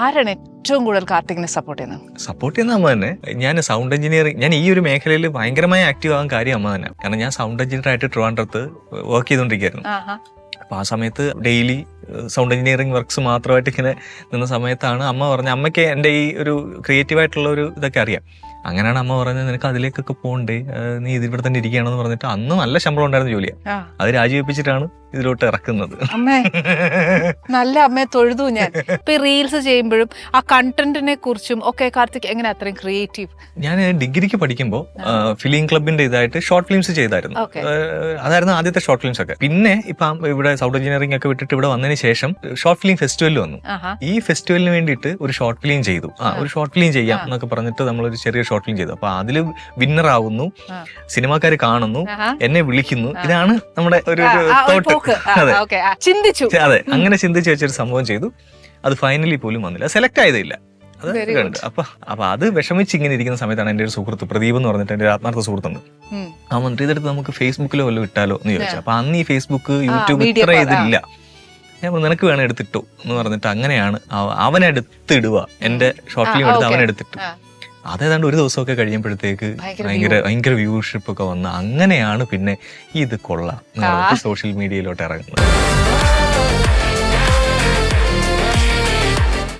ആരാണ് ഏറ്റവും കൂടുതൽ കാർത്തികിനെ സപ്പോർട്ട് ചെയ്യുന്നത്? അമ്മ തന്നെ. ഞാൻ സൗണ്ട് എഞ്ചിനീയറിംഗ്, ഞാൻ ഈ ഒരു മേഖലയിൽ ഭയങ്കരമായി ആക്റ്റീവ് ആകാൻ കാര്യം അമ്മ തന്നെ. കാരണം ഞാൻ സൗണ്ട് എഞ്ചിനീയർ ആയിട്ട് ട്രിവാൻഡ്രത്ത് വർക്ക് ചെയ്തുകൊണ്ടിരിക്കുകയായിരുന്നു. അപ്പോൾ ആ സമയത്ത് ഡെയിലി സൗണ്ട് എഞ്ചിനീയറിംഗ് വർക്ക്സ് മാത്രമായിട്ട് ഇങ്ങനെ നിന്ന സമയത്താണ് അമ്മ പറഞ്ഞ, അമ്മയ്ക്ക് എൻ്റെ ഈ ഒരു ക്രിയേറ്റീവായിട്ടുള്ള ഒരു ഇതൊക്കെ അറിയാം. അങ്ങനെയാണ് അമ്മ പറഞ്ഞത്, നിനക്ക് അതിലേക്കൊക്കെ പോകണ്ടേ, നീ ഇതിവിടെ തന്നെ ഇരിക്കുകയാണെന്ന് പറഞ്ഞിട്ട് അന്ന് നല്ല ശമ്പളം ഉണ്ടായിരുന്ന ജോലിയാണ്. അത് രാജിവെപ്പിച്ചിട്ടാണ് ഇതിലോട്ട് ഇറക്കുന്നത്. അമ്മേ, നല്ല അമ്മയെ തൊഴുതു ഞാൻ. ഇപ്പൊ റീൽസ് ചെയ്യുമ്പോഴും ആ കണ്ടന്റിനെ കുറിച്ചും ഒക്കെ കാർത്തിക് എങ്ങനെ അത്രയും ക്രിയേറ്റീവ്? ഞാൻ ഡിഗ്രിക്ക് പഠിക്കുമ്പോൾ ഫിലിം ക്ലബിന്റെ ഇതായിട്ട് ഷോർട്ട് ഫിലിംസ് ചെയ്തായിരുന്നു. അതായിരുന്നു ആദ്യത്തെ ഷോർട്ട് ഫിലിംസ് ഒക്കെ. പിന്നെ ഇപ്പം ഇവിടെ സൗണ്ട് എഞ്ചിനീയറിംഗ് ഒക്കെ വിട്ടിട്ട് ഇവിടെ വന്നതിന് ശേഷം ഷോർട്ട് ഫിലിം ഫെസ്റ്റിവൽ വന്നു. ഈ ഫെസ്റ്റിവലിന് വേണ്ടിയിട്ട് ഒരു ഷോർട്ട് ഫിലിം ചെയ്തു. ഒരു ഷോർട്ട് ഫിലിം ചെയ്യാം എന്നൊക്കെ പറഞ്ഞിട്ട് നമ്മളൊരു ചെറിയ ഷോർട്ട് ഫിലിം ചെയ്തു. അപ്പൊ അതിൽ വിന്നർ ആവുന്നു, സിനിമാക്കാർ കാണുന്നു, എന്നെ വിളിക്കുന്നു. ഇതാണ് നമ്മുടെ ഒരു തോട്ട്. അതെ, അങ്ങനെ ചിന്തിച്ച് വെച്ചൊരു സംഭവം ചെയ്തു. അത് ഫൈനലി പോലും വന്നില്ല, സെലക്ട് ആയതില്ല. അത് കണ്ട് അപ്പൊ അത് വിഷമിച്ച് ഇങ്ങനെ ഇരിക്കുന്ന സമയത്താണ് എന്റെ ഒരു സുഹൃത്ത് പ്രദീപ് എന്ന് പറഞ്ഞിട്ട്, എന്റെ ആത്മാർത്ഥ സുഹൃത്തുണ്ട്. ആ മന്ത്രി ഇതെടുത്ത് നമുക്ക് ഫേസ്ബുക്കിലോ വല്ലതും ഇട്ടാലോ എന്ന് ചോദിച്ചു. അപ്പൊ അന്ന് ഈ ഫേസ്ബുക്ക്, യൂട്യൂബ് ഇത്ര ഇതില്ല. ഞാൻ നിനക്ക് വേണം എടുത്തിട്ടോ എന്ന് പറഞ്ഞിട്ട് അങ്ങനെയാണ് അവനെടുത്തിടുക. എന്റെ ഷോർട്ട് ഫിലിം എടുത്ത് അവനെടുത്തിട്ടു. അതേതാണ്ട് ഒരു ദിവസമൊക്കെ കഴിയുമ്പോഴത്തേക്ക് ഭയങ്കര വ്യൂഷിപ്പ് ഒക്കെ വന്ന് അങ്ങനെയാണ് പിന്നെ ഇത് കൊള്ളാം സോഷ്യൽ മീഡിയയിലോട്ട് ഇറങ്ങുന്നത്.